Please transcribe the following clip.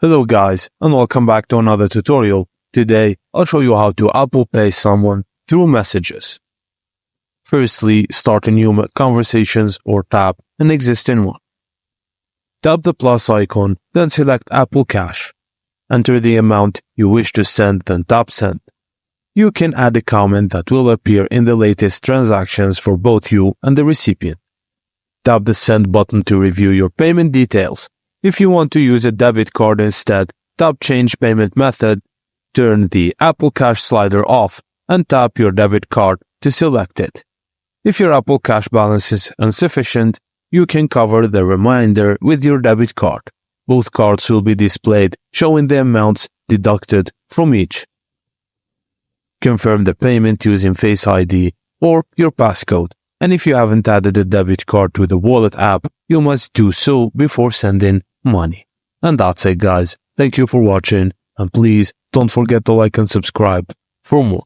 Hello guys, and welcome back to another tutorial. Today, I'll show you how to Apple Pay someone through messages. Firstly, start a new conversations or tap an existing one. Tap the plus icon, then select Apple Cash. Enter the amount you wish to send, then tap Send. You can add a comment that will appear in the latest transactions for both you and the recipient. Tap the Send button to review your payment details. If you want to use a debit card instead, tap Change Payment Method, turn the Apple Cash slider off, and tap your debit card to select it. If your Apple Cash balance is insufficient, you can cover the remainder with your debit card. Both cards will be displayed, showing the amounts deducted from each. Confirm the payment using Face ID or your passcode. And if you haven't added a debit card to the Wallet app, you must do so before sending money. And that's it, guys. Thank you for watching, and please don't forget to like and subscribe for more.